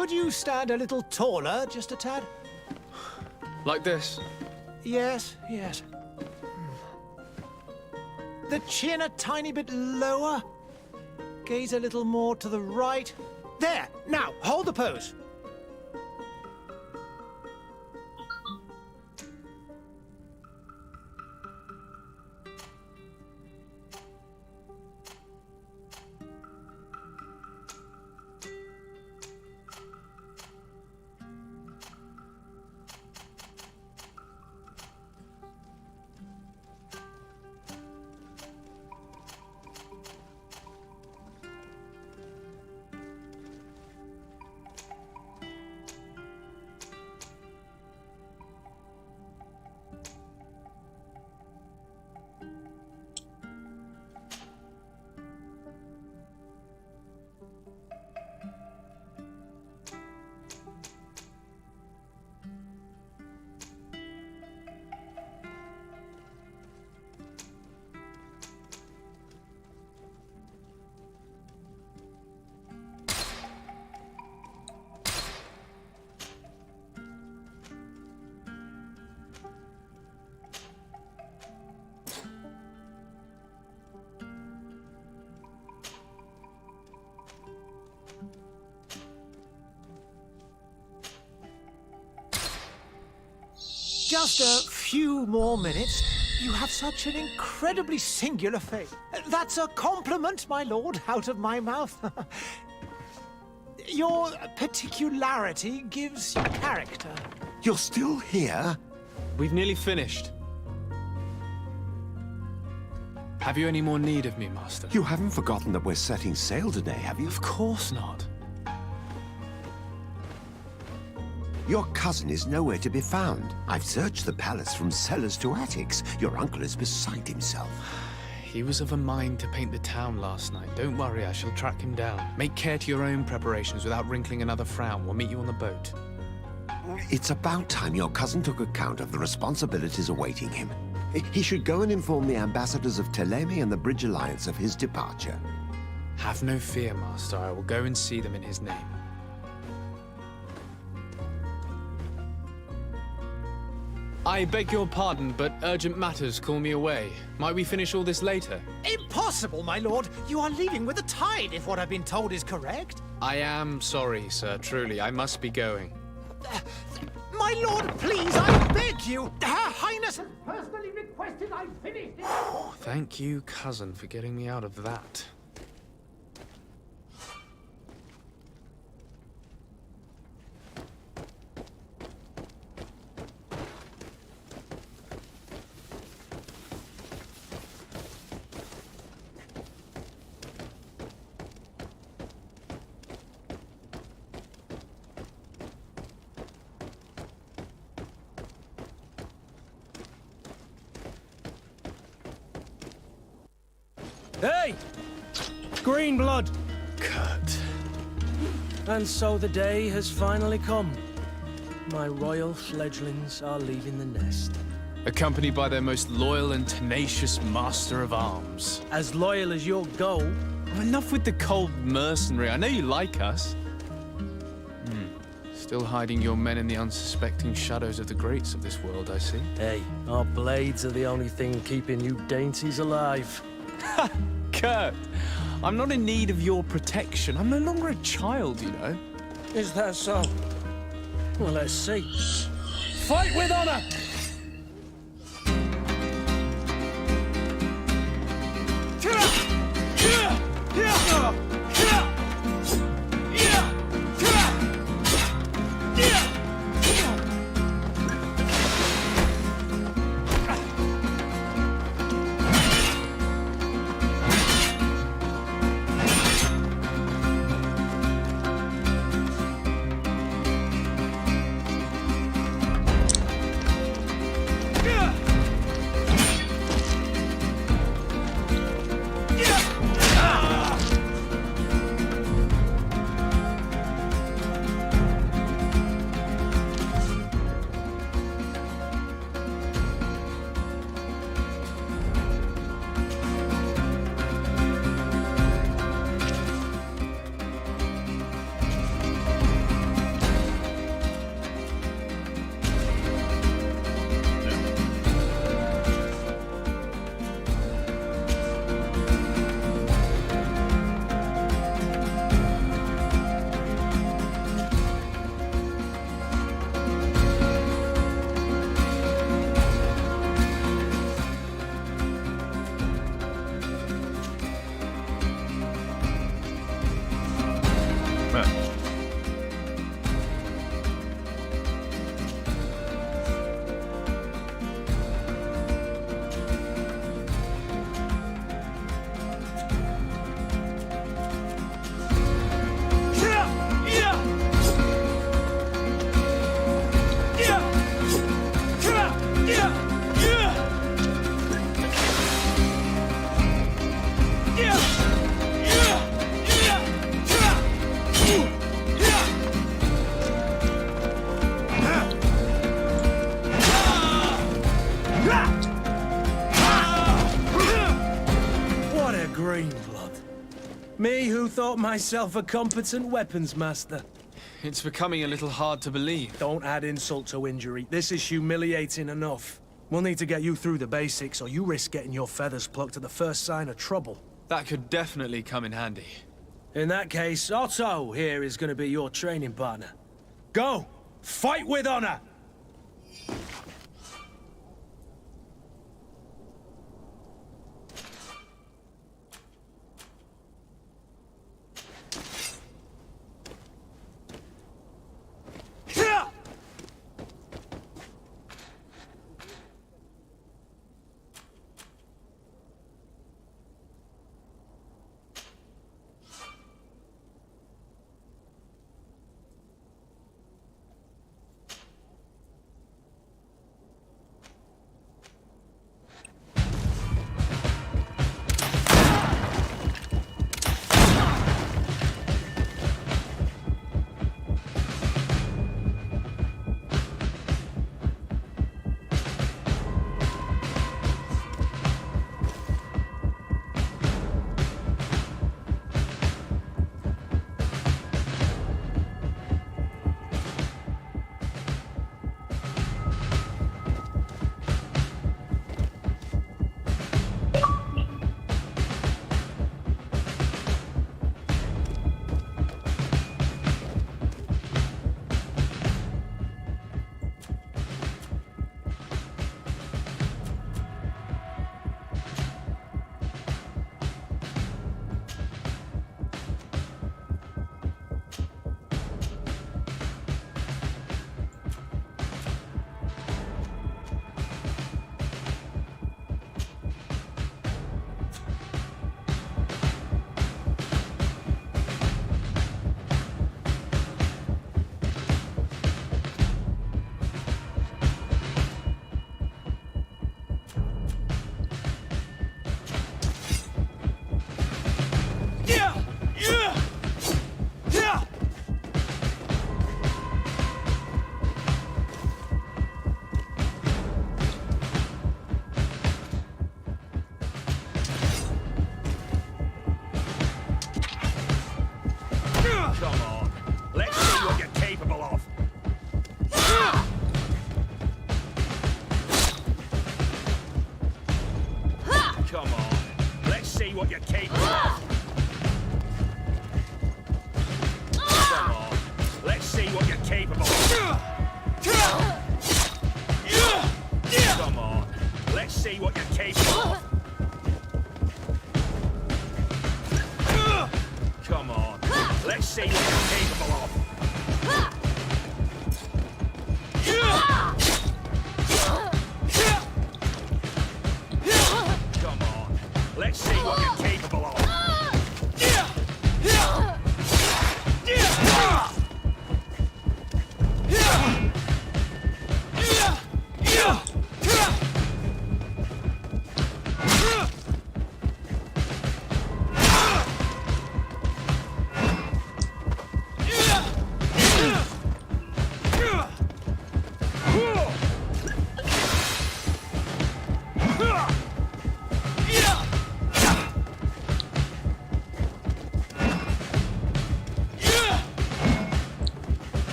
Could you stand a little taller, just a tad? Like this? Yes, yes. The chin a tiny bit lower. Gaze a little more to the right. There! Now, hold the pose. Just a few more minutes. You have such an incredibly singular face. That's a compliment, my lord, out of my mouth. Your particularity gives you character. You're still here? We've nearly finished. Have you any more need of me, Master? You haven't forgotten that we're setting sail today, have you? Of course not. Your cousin is nowhere to be found. I've searched the palace from cellars to attics. Your uncle is beside himself. He was of a mind to paint the town last night. Don't worry, I shall track him down. Make care to your own preparations without wrinkling another frown. We'll meet you on the boat. It's about time your cousin took account of the responsibilities awaiting him. He should go and inform the ambassadors of Telemi and the Bridge Alliance of his departure. Have no fear, Master. I will go and see them in his name. I beg your pardon, but urgent matters call me away. Might we finish all this later? Impossible, my lord. You are leaving with the tide, if what I've been told is correct. I am sorry, sir. Truly, I must be going. My lord, please, I beg you. Her Highness has personally requested I finish this. Oh, thank you, cousin, for getting me out of that. Hey! Green blood! Kurt. And so the day has finally come. My royal fledglings are leaving the nest. Accompanied by their most loyal and tenacious master of arms. As loyal as your goal. Enough with the cold mercenary. I know you like us. Still hiding your men in the unsuspecting shadows of the greats of this world, I see. Hey, our blades are the only thing keeping you dainties alive. Kurt, I'm not in need of your protection. I'm no longer a child, you know. Is that so? Well, let's see. Fight with honor! green blood. Me who thought myself a competent weapons master. It's becoming a little hard to believe. Don't add insult to injury. This is humiliating enough. We'll need to get you through the basics, or you risk getting your feathers plucked at the first sign of trouble. That could definitely come in handy. In that case, Otto here is going to be your training partner. Go! Fight with honor!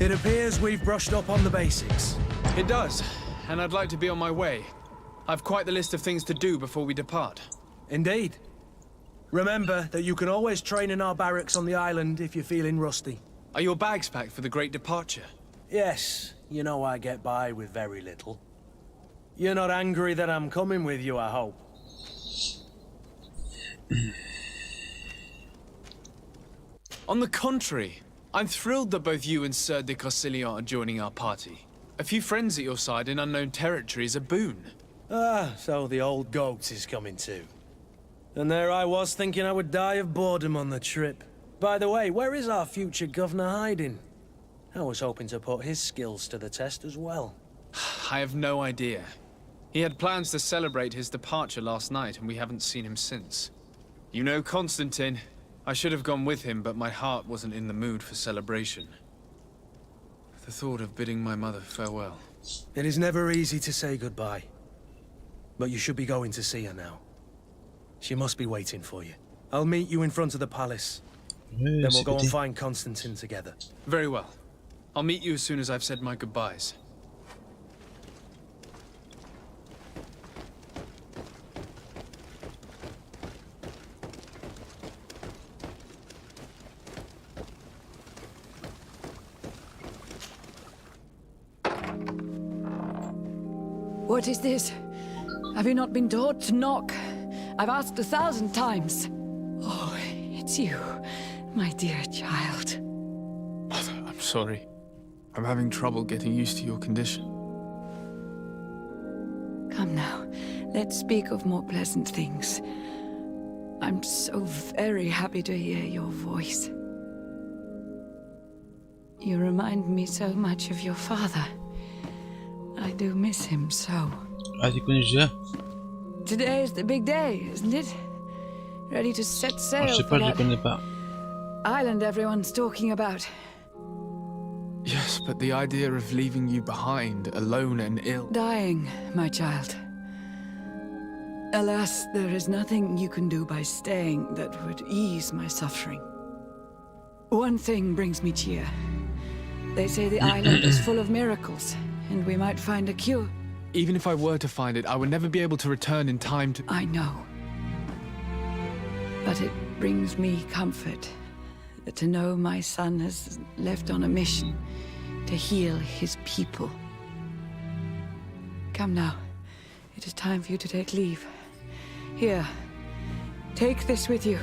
It appears we've brushed up on the basics. It does, and I'd like to be on my way. I've quite the list of things to do before we depart. Indeed. Remember that you can always train in our barracks on the island if you're feeling rusty. Are your bags packed for the great departure? Yes, you know I get by with very little. You're not angry that I'm coming with you, I hope. On the contrary, I'm thrilled that both you and Sir de Corsilion are joining our party. A few friends at your side in unknown territory is a boon. Ah, so the old goat is coming too. And there I was thinking I would die of boredom on the trip. By the way, where is our future governor hiding? I was hoping to put his skills to the test as well. I have no idea. He had plans to celebrate his departure last night, and we haven't seen him since. You know Constantine. I should have gone with him, but my heart wasn't in the mood for celebration. The thought of bidding my mother farewell. It is never easy to say goodbye. But you should be going to see her now. She must be waiting for you. I'll meet you in front of the palace. Then we'll go and find Constantine together. Very well. I'll meet you as soon as I've said my goodbyes. What is this? Have you not been taught to knock? I've asked 1,000 times. Oh, it's you, my dear child. Mother, I'm sorry. I'm having trouble getting used to your condition. Come now, let's speak of more pleasant things. I'm so very happy to hear your voice. You remind me so much of your father. I do miss him so. Ah, tu connais déjà? Today is the big day, isn't it? Ready to set Ah, sail je sais for pas, je le that connais pas. island everyone's talking about. Yes, but the idea of leaving you behind, alone and ill... Dying, my child. Alas, there is nothing you can do by staying that would ease my suffering. One thing brings me cheer. They say the island is full of miracles, and we might find a cure. Even if I were to find it, I would never be able to return in time to... I know. But it brings me comfort to know my son has left on a mission to heal his people. Come now. It is time for you to take leave. Here, take this with you.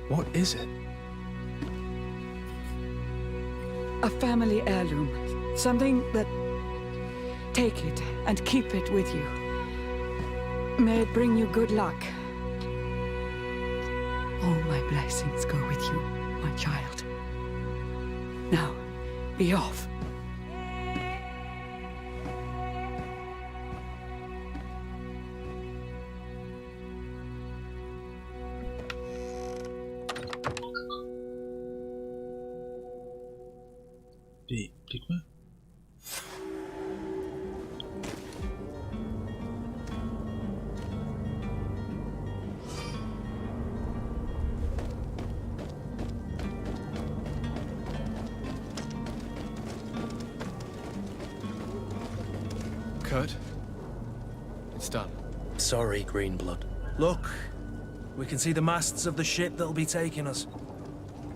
What is it? A family heirloom. Something that... Take it and keep it with you. May it bring you good luck. All my blessings go with you, my child. Now, be off. T'es quoi? Kurt? It's done. Sorry, Greenblood. Look, we can see the masts of the ship that'll be taking us.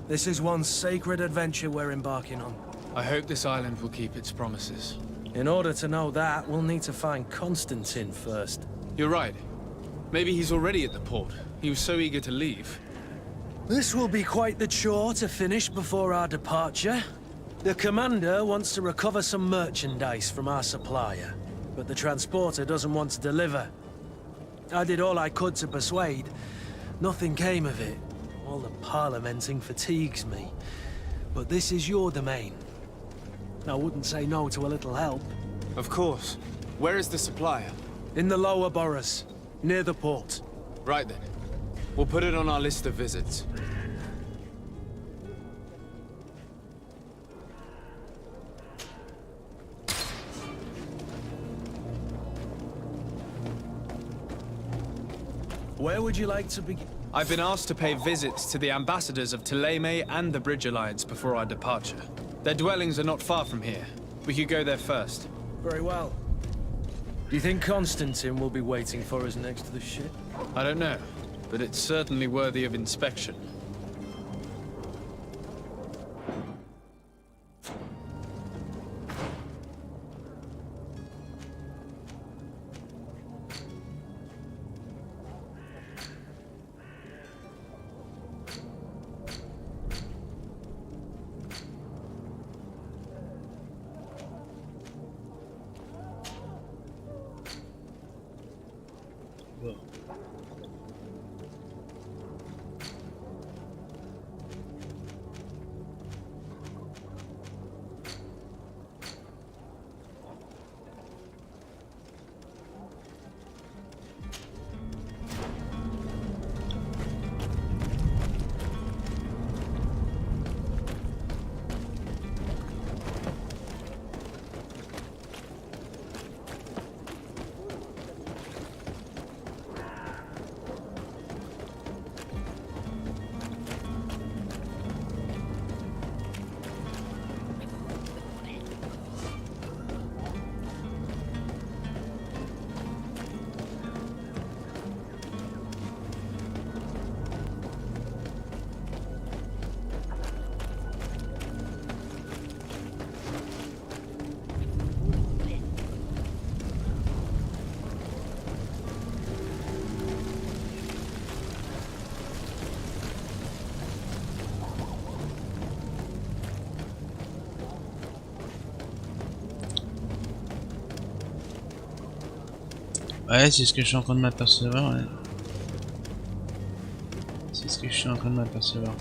This is one sacred adventure we're embarking on. I hope this island will keep its promises. In order to know that, we'll need to find Constantine first. You're right. Maybe he's already at the port. He was so eager to leave. This will be quite the chore to finish before our departure. The commander wants to recover some merchandise from our supplier, but the transporter doesn't want to deliver. I did all I could to persuade. Nothing came of it. All the parliamenting fatigues me. But this is your domain. I wouldn't say no to a little help. Of course. Where is the supplier? In the lower boroughs, near the port. Right then. We'll put it on our list of visits. Where would you like to begin? I've been asked to pay visits to the ambassadors of Thélème and the Bridge Alliance before our departure. Their dwellings are not far from here. We could go there first. Very well. Do you think Constantine will be waiting for us next to the ship? I don't know, but it's certainly worthy of inspection. Bon. Ouais, c'est ce que je suis en train de m'apercevoir, ouais. C'est ce que je suis en train de m'apercevoir.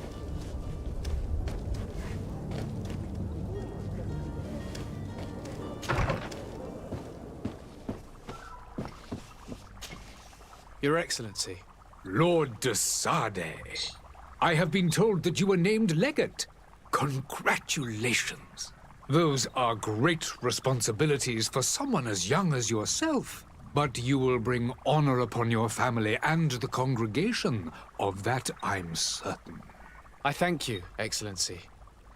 Your Excellency. Lord de Sade, I have been told that you were named legate. Congratulations. Those are great responsibilities for someone as young as yourself. But you will bring honor upon your family and the congregation. Of that I'm certain. I thank you, Excellency.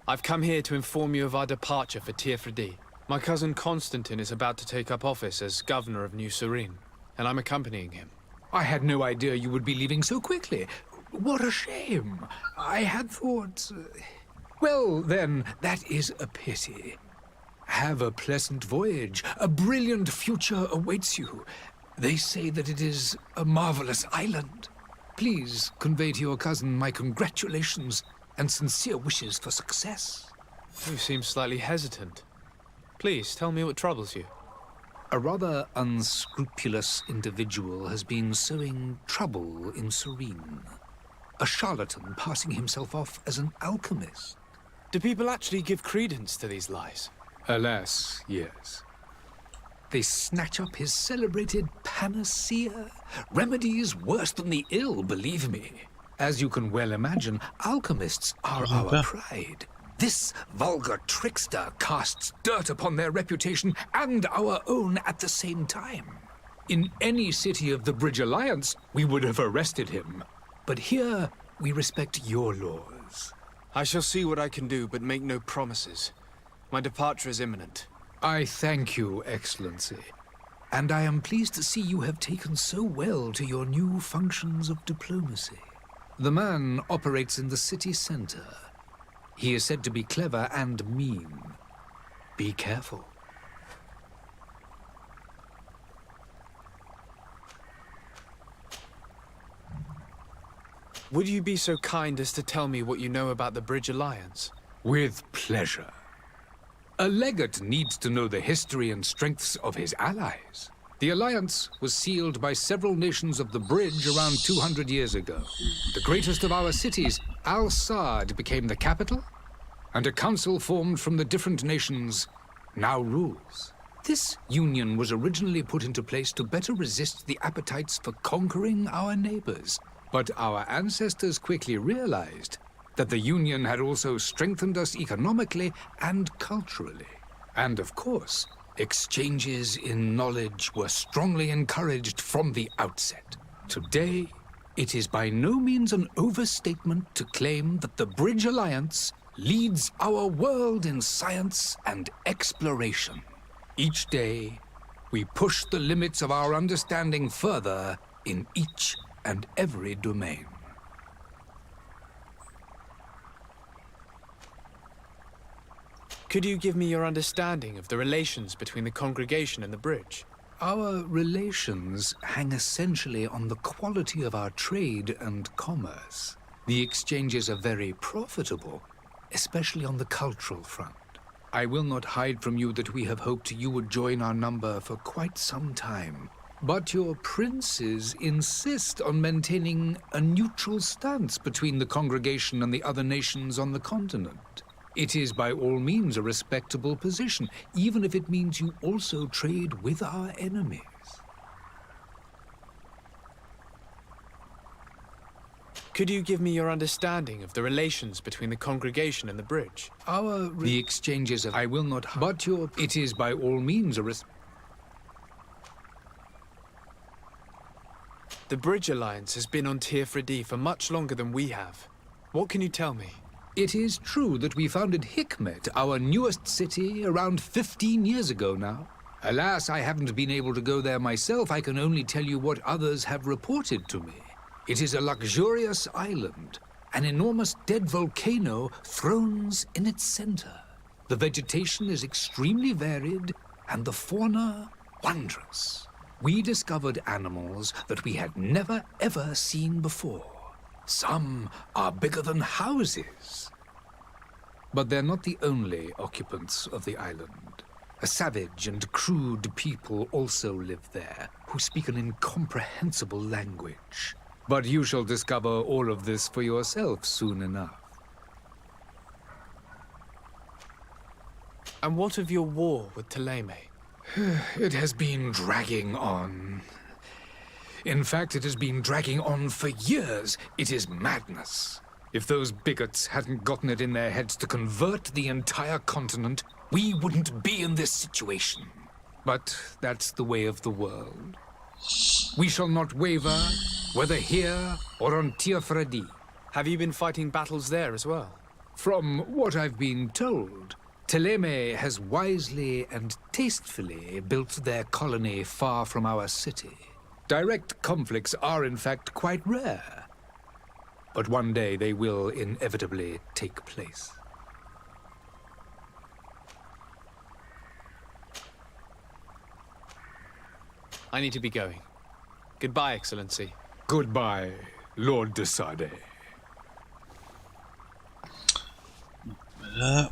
I've come here to inform you of our departure for Tirfredi. My cousin Constantine is about to take up office as governor of New Serene, and I'm accompanying him. I had no idea you would be leaving so quickly. What a shame. I had thought... Well, then, that is a pity. Have a pleasant voyage. A brilliant future awaits you. They say that it is a marvelous island. Please convey to your cousin my congratulations and sincere wishes for success. You seem slightly hesitant. Please, tell me what troubles you. A rather unscrupulous individual has been sowing trouble in Serene. A charlatan passing himself off as an alchemist. Do people actually give credence to these lies? Alas, yes. They snatch up his celebrated panacea. Remedies worse than the ill, believe me. As you can well imagine, alchemists are our pride. This vulgar trickster casts dirt upon their reputation and our own at the same time. In any city of the Bridge Alliance, we would have arrested him. But here, we respect your laws. I shall see what I can do, but make no promises. My departure is imminent. I thank you, Excellency. And I am pleased to see you have taken so well to your new functions of diplomacy. The man operates in the city center. He is said to be clever and mean. Be careful. Would you be so kind as to tell me what you know about the Bridge Alliance? With pleasure. A legate needs to know the history and strengths of his allies. The alliance was sealed by several nations of the Bridge around 200 years ago. The greatest of our cities, Al-Saad, became the capital, and a council formed from the different nations now rules. This union was originally put into place to better resist the appetites for conquering our neighbors. But our ancestors quickly realized that the Union had also strengthened us economically and culturally. And of course, exchanges in knowledge were strongly encouraged from the outset. Today, it is by no means an overstatement to claim that the Bridge Alliance leads our world in science and exploration. Each day, we push the limits of our understanding further in each and every domain. Could you give me your understanding of the relations between the congregation and the bridge? Our relations hang essentially on the quality of our trade and commerce. The exchanges are very profitable, especially on the cultural front. I will not hide from you that we have hoped you would join our number for quite some time. But your princes insist on maintaining a neutral stance between the congregation and the other nations on the continent. It is by all means a respectable position, even if it means you also trade with our enemies. Could you give me your understanding of the relations between the congregation and the bridge? The exchanges of... I will not... But your... It is by all means a The Bridge Alliance has been on Tirfredi for much longer than we have. What can you tell me? It is true that we founded Hikmet, our newest city, around 15 years ago now. Alas, I haven't been able to go there myself. I can only tell you what others have reported to me. It is a luxurious island. An enormous dead volcano thrones in its center. The vegetation is extremely varied, and the fauna wondrous. We discovered animals that we had never ever seen before. Some are bigger than houses. But they're not the only occupants of the island. A savage and crude people also live there, who speak an incomprehensible language. But you shall discover all of this for yourself soon enough. And what of your war with Thélème? It has been dragging on. In fact, it has been dragging on for years. It is madness. If those bigots hadn't gotten it in their heads to convert the entire continent, we wouldn't be in this situation. But that's the way of the world. We shall not waver, whether here or on Tirfredi. Have you been fighting battles there as well? From what I've been told, Thélème has wisely and tastefully built their colony far from our city. Direct conflicts are in fact quite rare. But one day they will inevitably take place. I need to be going. Goodbye, Excellency. Goodbye, Lord de Sade. Voilà.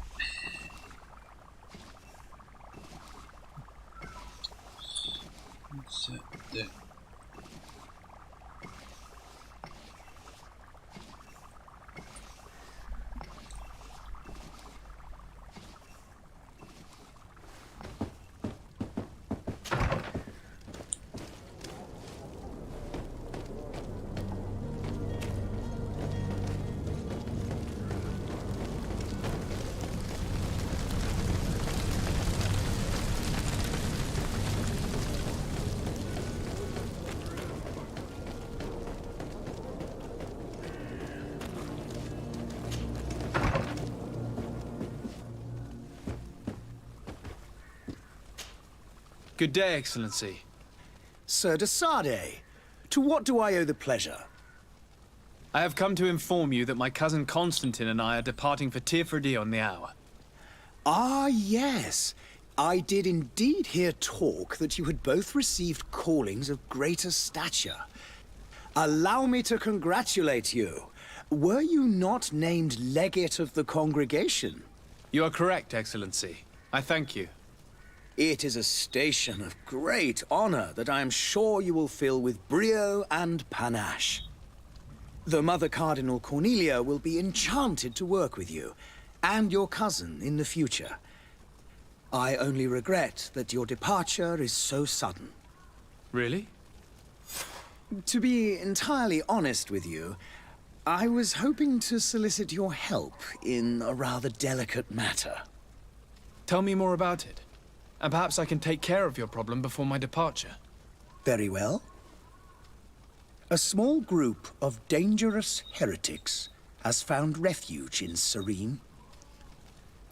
C'était... Good day, Excellency. Sir de Sade, to what do I owe the pleasure? I have come to inform you that my cousin Constantine and I are departing for Tirfredi on the hour. Ah, yes. I did indeed hear talk that you had both received callings of greater stature. Allow me to congratulate you. Were you not named legate of the congregation? You are correct, Excellency. I thank you. It is a station of great honor that I am sure you will fill with brio and panache. The Mother Cardinal Cornelia will be enchanted to work with you, and your cousin in the future. I only regret that your departure is so sudden. Really? To be entirely honest with you, I was hoping to solicit your help in a rather delicate matter. Tell me more about it. And perhaps I can take care of your problem before my departure. Very well. A small group of dangerous heretics has found refuge in Serene.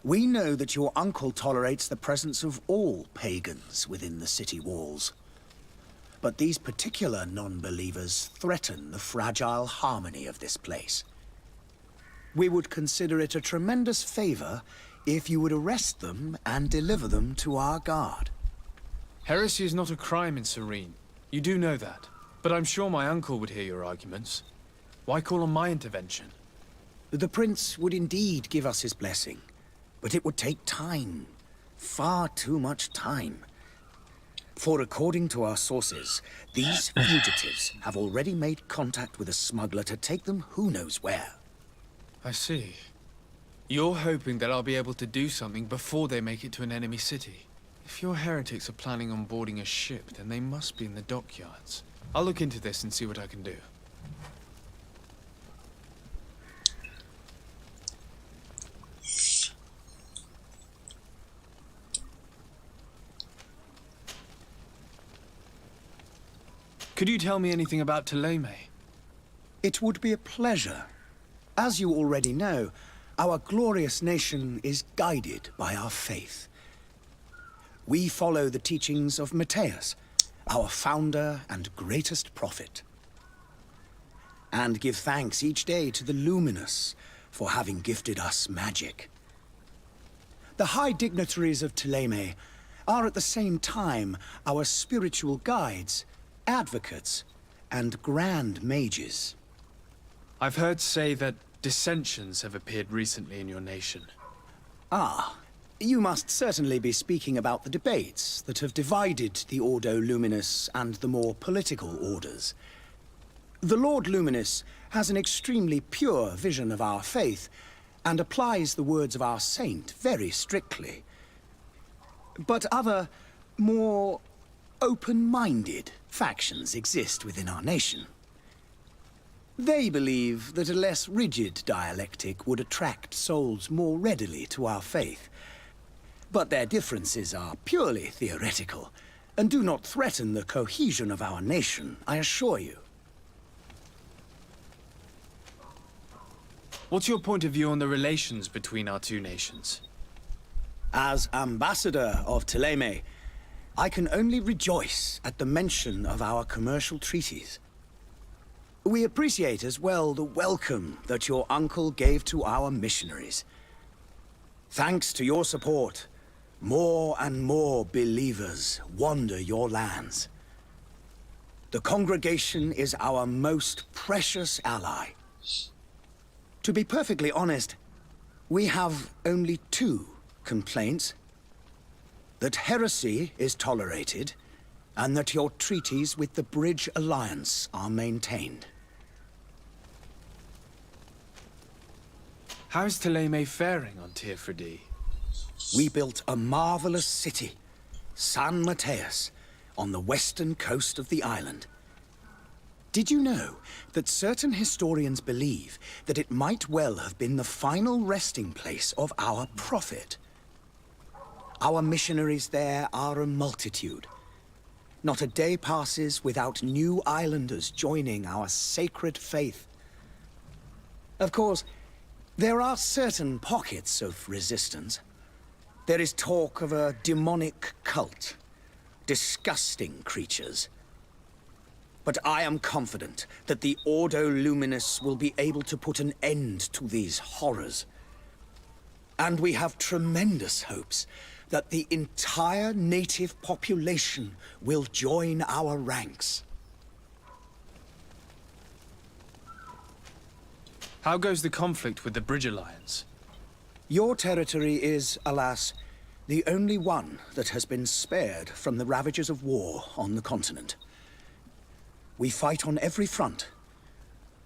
We know that your uncle tolerates the presence of all pagans within the city walls. But these particular non-believers threaten the fragile harmony of this place. We would consider it a tremendous favor if you would arrest them and deliver them to our guard. Heresy is not a crime in Serene. You do know that. But I'm sure my uncle would hear your arguments. Why call on my intervention? The prince would indeed give us his blessing, but it would take time. Far too much time. For according to our sources, these fugitives have already made contact with a smuggler to take them who knows where. I see. You're hoping that I'll be able to do something before they make it to an enemy city. If your heretics are planning on boarding a ship, then they must be in the dockyards. I'll look into this and see what I can do. Could you tell me anything about Thélème? It would be a pleasure. As you already know, our glorious nation is guided by our faith. We follow the teachings of Matthias, our founder and greatest prophet, and give thanks each day to the Luminous for having gifted us magic. The high dignitaries of Thélème are at the same time our spiritual guides, advocates, and grand mages. I've heard say that dissensions have appeared recently in your nation. Ah, you must certainly be speaking about the debates that have divided the Ordo Luminous and the more political orders. The Lord Luminous has an extremely pure vision of our faith and applies the words of our saint very strictly. But other, more open-minded factions exist within our nation. They believe that a less rigid dialectic would attract souls more readily to our faith. But their differences are purely theoretical, and do not threaten the cohesion of our nation, I assure you. What's your point of view on the relations between our two nations? As ambassador of Thélème, I can only rejoice at the mention of our commercial treaties. We appreciate as well the welcome that your uncle gave to our missionaries. Thanks to your support, more and more believers wander your lands. The congregation is our most precious ally. To be perfectly honest, we have only two complaints. That heresy is tolerated, and that your treaties with the Bridge Alliance are maintained. How's Thélème faring on Tirfredi? We built a marvelous city, San Matthias, on the western coast of the island. Did you know that certain historians believe that it might well have been the final resting place of our prophet? Our missionaries there are a multitude. Not a day passes without new islanders joining our sacred faith. Of course, there are certain pockets of resistance. There is talk of a demonic cult, disgusting creatures. But I am confident that the Ordo Luminous will be able to put an end to these horrors. And we have tremendous hopes that the entire native population will join our ranks. How goes the conflict with the Bridge Alliance? Your territory is, alas, the only one that has been spared from the ravages of war on the continent. We fight on every front,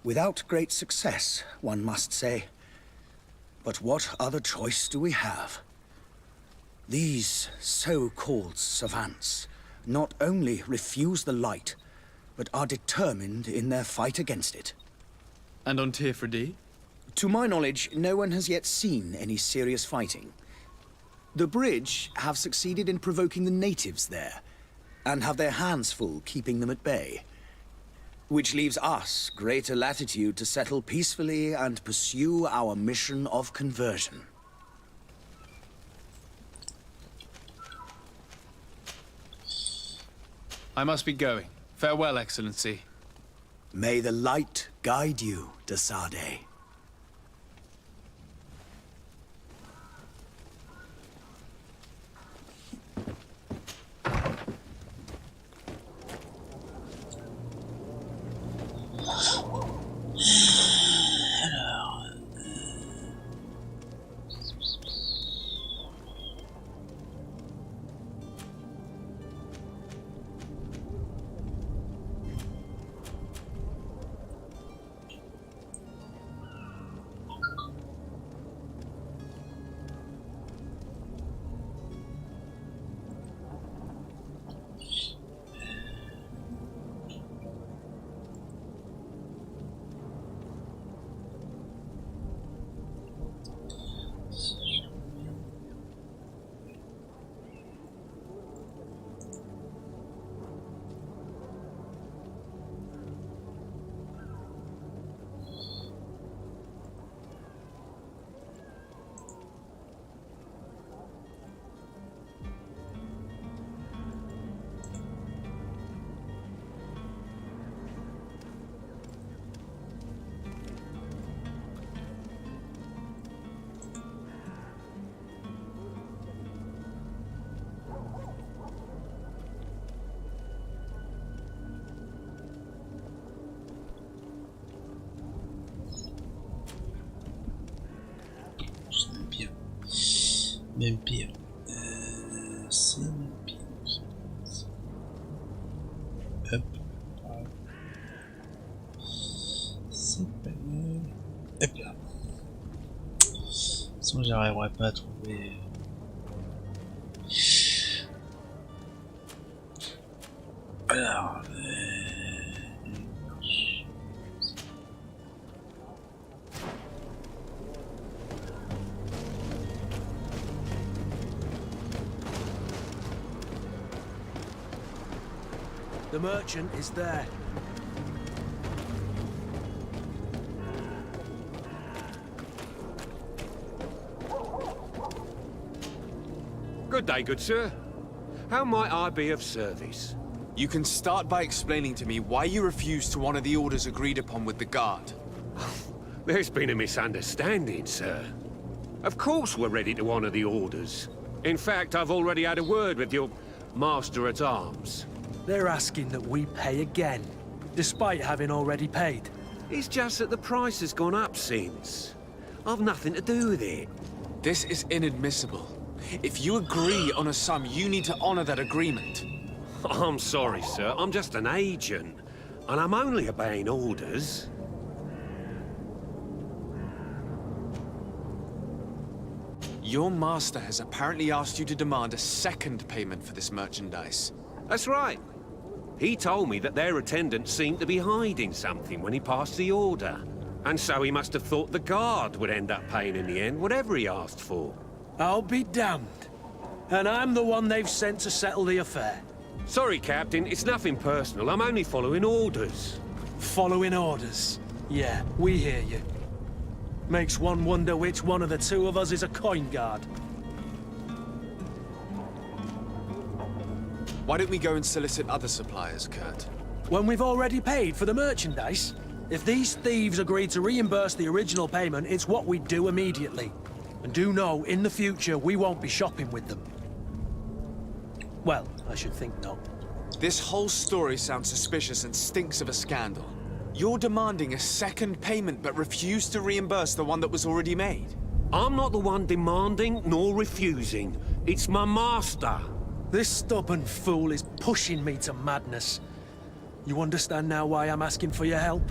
without great success, one must say. But what other choice do we have? These so-called savants not only refuse the light, but are determined in their fight against it. And on Tirfredi? To my knowledge, no one has yet seen any serious fighting. The Bridge have succeeded in provoking the natives there, and have their hands full keeping them at bay. Which leaves us greater latitude to settle peacefully and pursue our mission of conversion. I must be going. Farewell, Excellency. May the light guide you, de Sade. Même pire. C'est même pire. Hop. C'est pas mal. Hop là. Sinon j'arriverai pas à trouver... Alors... The merchant is there. Good day, good sir. How might I be of service? You can start by explaining to me why you refused to honor the orders agreed upon with the guard. There's been a misunderstanding, sir. Of course we're ready to honor the orders. In fact, I've already had a word with your master-at-arms. They're asking that we pay again, despite having already paid. It's just that the price has gone up since. I've nothing to do with it. This is inadmissible. If you agree on a sum, you need to honor that agreement. I'm sorry, sir. I'm just an agent. And I'm only obeying orders. Your master has apparently asked you to demand a second payment for this merchandise. That's right. He told me that their attendant seemed to be hiding something when he passed the order. And so he must have thought the guard would end up paying in the end, whatever he asked for. I'll be damned. And I'm the one they've sent to settle the affair. Sorry, Captain, it's nothing personal. I'm only following orders. Following orders. Yeah, we hear you. Makes one wonder which one of the two of us is a coin guard. Why don't we go and solicit other suppliers, Kurt? When we've already paid for the merchandise? If these thieves agreed to reimburse the original payment, it's what we'd do immediately. And do know, in the future, we won't be shopping with them. Well, I should think not. This whole story sounds suspicious and stinks of a scandal. You're demanding a second payment but refuse to reimburse the one that was already made. I'm not the one demanding nor refusing. It's my master. This stubborn fool is pushing me to madness. You understand now why I'm asking for your help?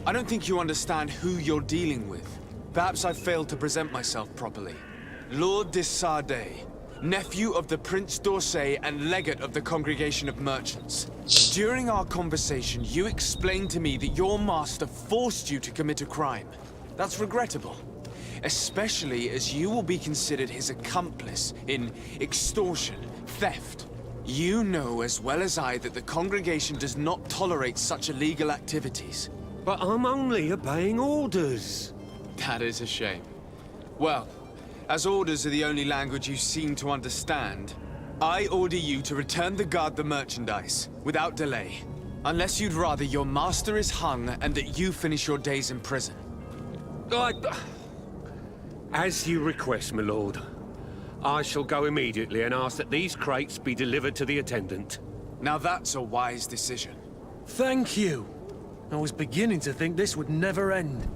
I don't think you understand who you're dealing with. Perhaps I failed to present myself properly. Lord de Sardet, nephew of the Prince d'Orsay and legate of the Congregation of Merchants. During our conversation, you explained to me that your master forced you to commit a crime. That's regrettable, especially as you will be considered his accomplice in extortion, theft. You know as well as I that the Congregation does not tolerate such illegal activities. But I'm only obeying orders. That is a shame. Well, as orders are the only language you seem to understand, I order you to return the guard the merchandise, without delay. Unless you'd rather your master is hung and that you finish your days in prison. As you request, my lord. I shall go immediately and ask that these crates be delivered to the attendant. Now that's a wise decision. Thank you. I was beginning to think this would never end.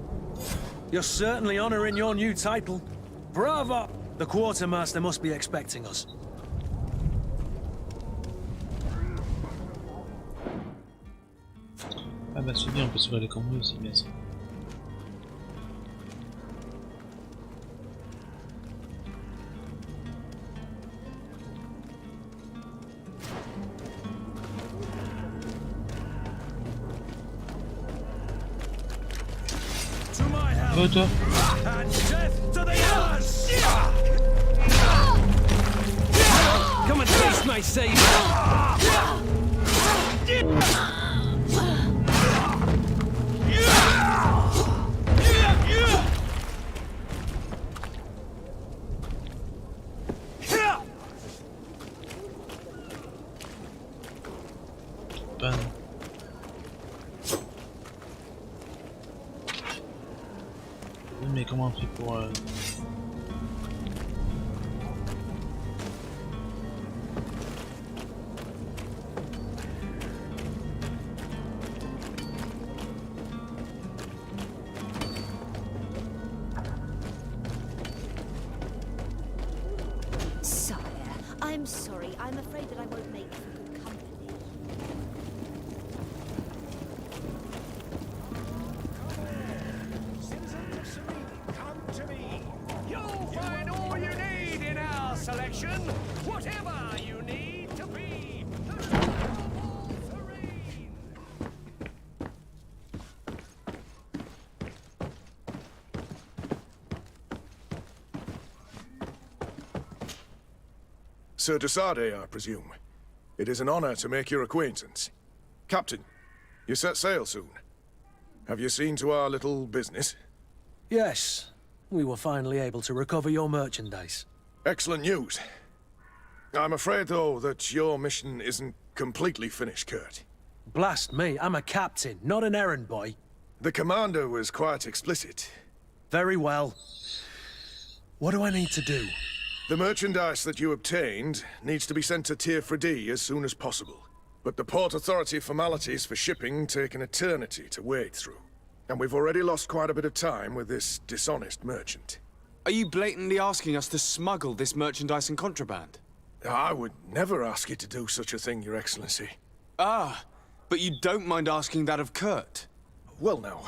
You're certainly honoring your new title. Bravo! The quartermaster must be expecting us. Ah bah c'est bien, on peut s'ouvrir les cambouis, c'est bien ça. Oh toi. And death to the yours! Come and taste my savor! Ben. Mais comment on fait pour... I'm afraid that I won't make for good company. Citizens of Serene, come to me. You'll find all you need in our selection, whatever you need to be. Serene. Sir de Sardet, I presume. It is an honor to make your acquaintance. Captain, you set sail soon. Have you seen to our little business? Yes. We were finally able to recover your merchandise. Excellent news. I'm afraid, though, that your mission isn't completely finished, Kurt. Blast me, I'm a captain, not an errand boy. The commander was quite explicit. Very well. What do I need to do? The merchandise that you obtained needs to be sent to Tier D as soon as possible. But the Port Authority formalities for shipping take an eternity to wade through. And we've already lost quite a bit of time with this dishonest merchant. Are you blatantly asking us to smuggle this merchandise and contraband? I would never ask you to do such a thing, Your Excellency. Ah, but you don't mind asking that of Kurt? Well, now,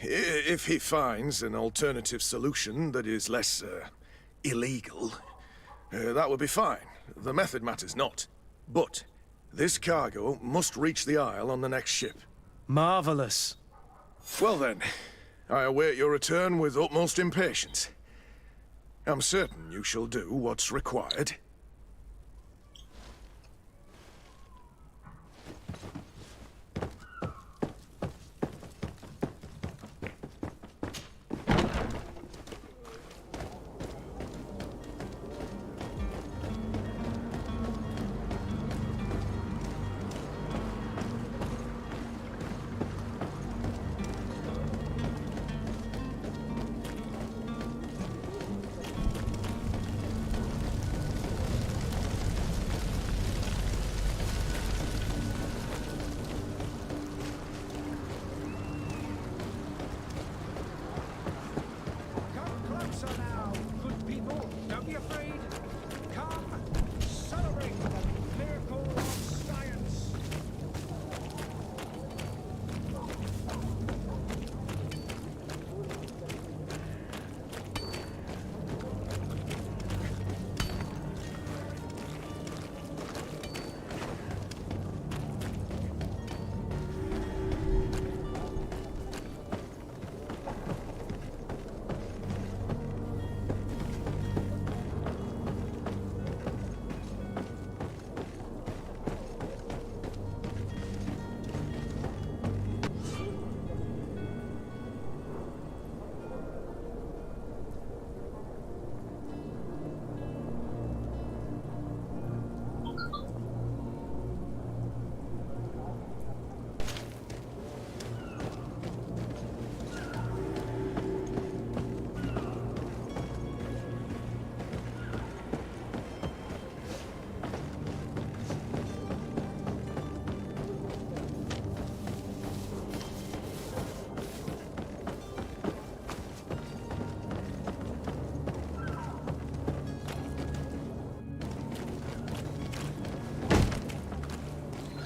if he finds an alternative solution that is less, illegal, that would be fine. The method matters not. But this cargo must reach the Isle on the next ship. Marvelous. Well then, I await your return with utmost impatience. I'm certain you shall do what's required.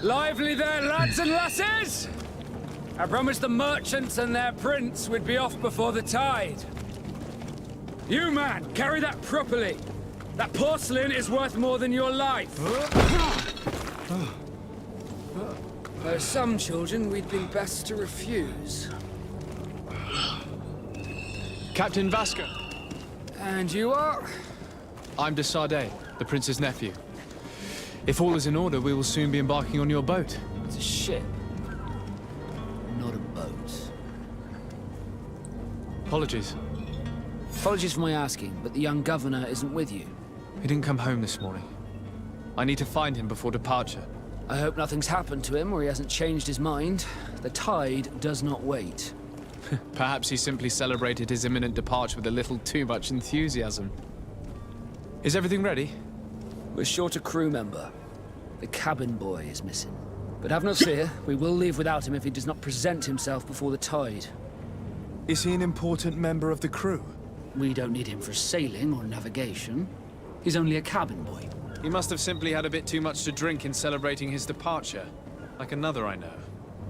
Lively there, lads and lasses! I promised the merchants and their prince we'd be off before the tide. You, man, carry that properly. That porcelain is worth more than your life. There are some children we'd be best to refuse. Captain Vasco. And you are? I'm de Sardet, the prince's nephew. If all is in order, we will soon be embarking on your boat. It's a ship, not a boat. Apologies. Apologies for my asking, but the young governor isn't with you. He didn't come home this morning. I need to find him before departure. I hope nothing's happened to him or he hasn't changed his mind. The tide does not wait. Perhaps he simply celebrated his imminent departure with a little too much enthusiasm. Is everything ready? We're short a crew member. The cabin boy is missing. But have no fear, we will leave without him if he does not present himself before the tide. Is he an important member of the crew? We don't need him for sailing or navigation. He's only a cabin boy. He must have simply had a bit too much to drink in celebrating his departure, like another I know.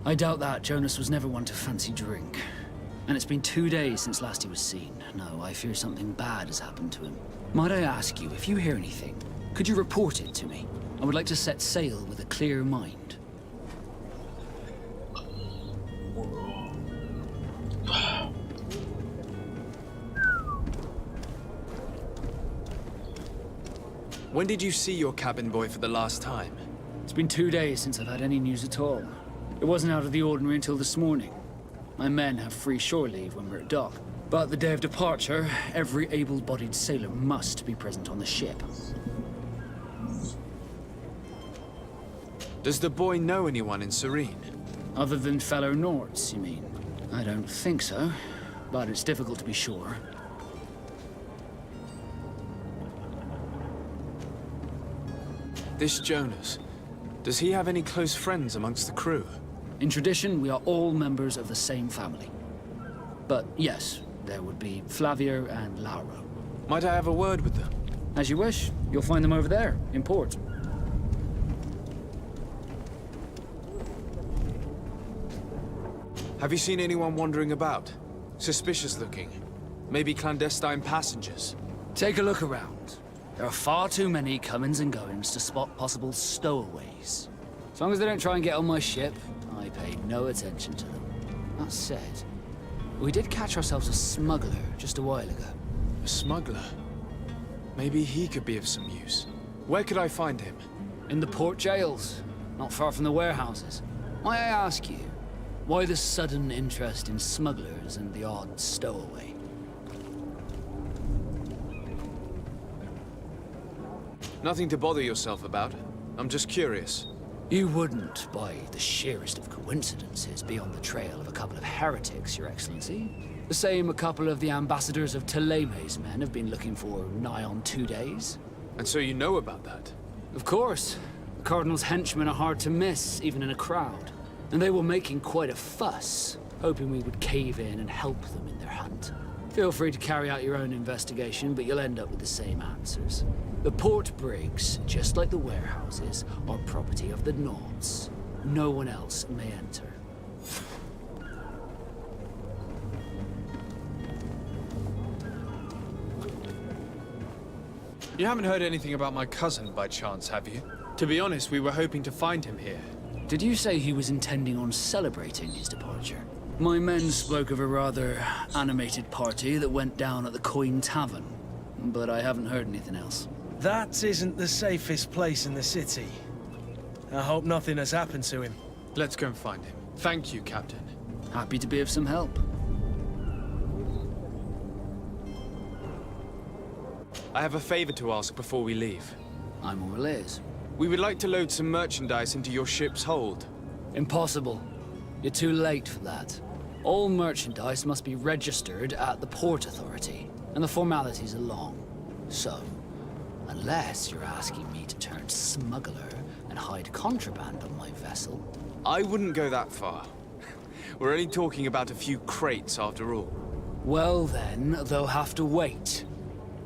I doubt that. Jonas was never one to fancy drink. And it's been 2 days since last he was seen. No, I fear something bad has happened to him. Might I ask you, if you hear anything, could you report it to me? I would like to set sail with a clear mind. When did you see your cabin boy for the last time? It's been 2 days since I've had any news at all. It wasn't out of the ordinary until this morning. My men have free shore leave when we're at dock. But the day of departure, every able-bodied sailor must be present on the ship. Does the boy know anyone in Serene? Other than fellow Nords, you mean? I don't think so, but it's difficult to be sure. This Jonas, does he have any close friends amongst the crew? In tradition, we are all members of the same family. But yes, there would be Flavio and Lauro. Might I have a word with them? As you wish. You'll find them over there, in port. Have you seen anyone wandering about? Suspicious looking. Maybe clandestine passengers? Take a look around. There are far too many comings and goings to spot possible stowaways. As long as they don't try and get on my ship, I pay no attention to them. That said, we did catch ourselves a smuggler just a while ago. A smuggler? Maybe he could be of some use. Where could I find him? In the port jails, not far from the warehouses. May I ask you, why the sudden interest in smugglers and the odd stowaway? Nothing to bother yourself about. I'm just curious. You wouldn't, by the sheerest of coincidences, be on the trail of a couple of heretics, Your Excellency. The same a couple of the ambassadors of Teleme's men have been looking for nigh on 2 days. And so you know about that? Of course. The Cardinal's henchmen are hard to miss, even in a crowd. And they were making quite a fuss, hoping we would cave in and help them in their hunt. Feel free to carry out your own investigation, but you'll end up with the same answers. The port brigs, just like the warehouses, are property of the Nords. No one else may enter. You haven't heard anything about my cousin by chance, have you? To be honest, we were hoping to find him here. Did you say he was intending on celebrating his departure? My men spoke of a rather animated party that went down at the Coin Tavern, but I haven't heard anything else. That isn't the safest place in the city. I hope nothing has happened to him. Let's go and find him. Thank you, Captain. Happy to be of some help. I have a favor to ask before we leave. I'm all ears. We would like to load some merchandise into your ship's hold. Impossible. You're too late for that. All merchandise must be registered at the Port Authority, and the formalities are long. So, unless you're asking me to turn smuggler and hide contraband on my vessel... I wouldn't go that far. We're only talking about a few crates after all. Well then, they'll have to wait.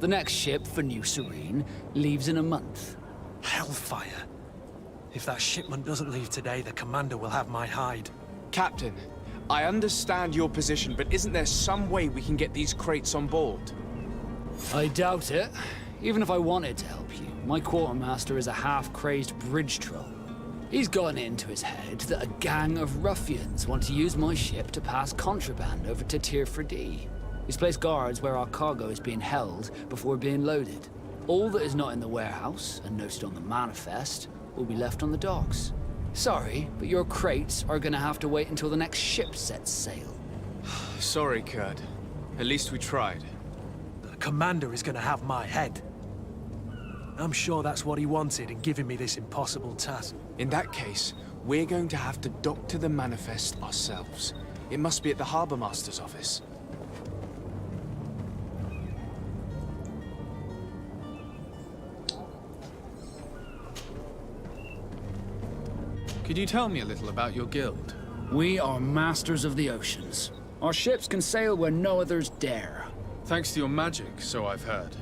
The next ship for New Serene leaves in a month. Hellfire. If that shipment doesn't leave today, the commander will have my hide. Captain, I understand your position, but isn't there some way we can get these crates on board? I doubt it. Even if I wanted to help you, my quartermaster is a half-crazed bridge troll. He's gotten it into his head that a gang of ruffians want to use my ship to pass contraband over to Tier 4D. He's placed guards where our cargo is being held before being loaded. All that is not in the warehouse, and noted on the manifest, will be left on the docks. Sorry, but your crates are gonna have to wait until the next ship sets sail. Sorry, Kurt. At least we tried. The commander is gonna have my head. I'm sure that's what he wanted in giving me this impossible task. In that case, we're going to have to doctor the manifest ourselves. It must be at the Harbour Master's office. Could you tell me a little about your guild? We are masters of the oceans. Our ships can sail where no others dare. Thanks to your magic, so I've heard.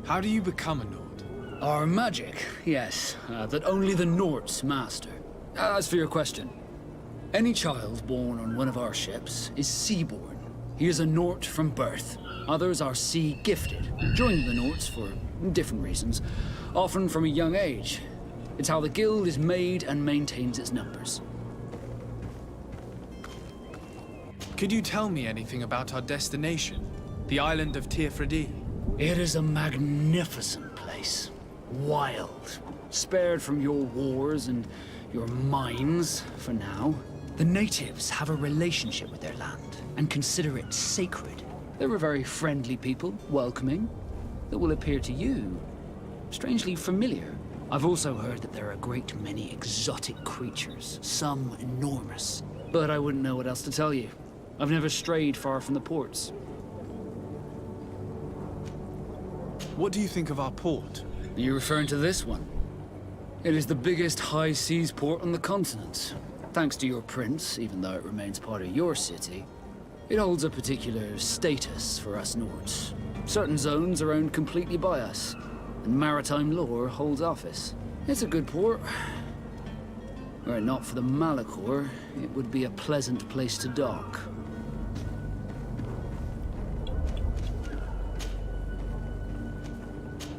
How do you become a Nord? Our magic, yes, that only the Nords master. As for your question, any child born on one of our ships is sea-born. He is a Nort from birth. Others are sea-gifted, joining the Nords for different reasons, often from a young age. It's how the guild is made and maintains its numbers. Could you tell me anything about our destination? The island of Tirfredi? It is a magnificent place. Wild. Spared from your wars and your mines, for now. The natives have a relationship with their land and consider it sacred. They're a very friendly people, welcoming, that will appear to you strangely familiar. I've also heard that there are a great many exotic creatures, some enormous. But I wouldn't know what else to tell you. I've never strayed far from the ports. What do you think of our port? Are you referring to this one? It is the biggest high seas port on the continent. Thanks to your prince, even though it remains part of your city, it holds a particular status for us Nords. Certain zones are owned completely by us, and maritime law holds office. It's a good port. Were it not for the Malachor, it would be a pleasant place to dock.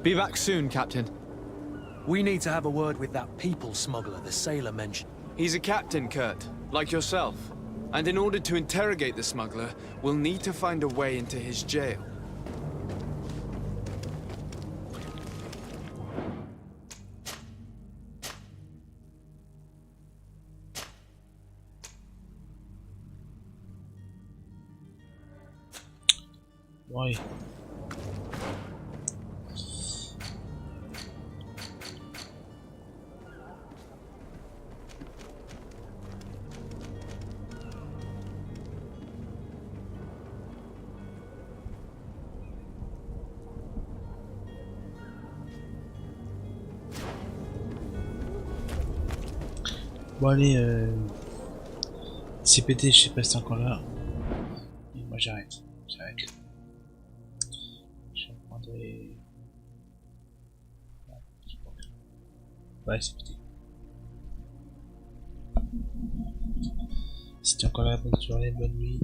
Be back soon, Captain. We need to have a word with that people smuggler the sailor mentioned. He's a captain, Kurt, like yourself. And in order to interrogate the smuggler, we'll need to find a way into his jail. Why? Bon allez, CPT, je sais pas si c'est encore là. Et moi j'arrête. Je reprendrai... Ouais, CPT. Si tu es encore là, bonne soirée, bonne nuit.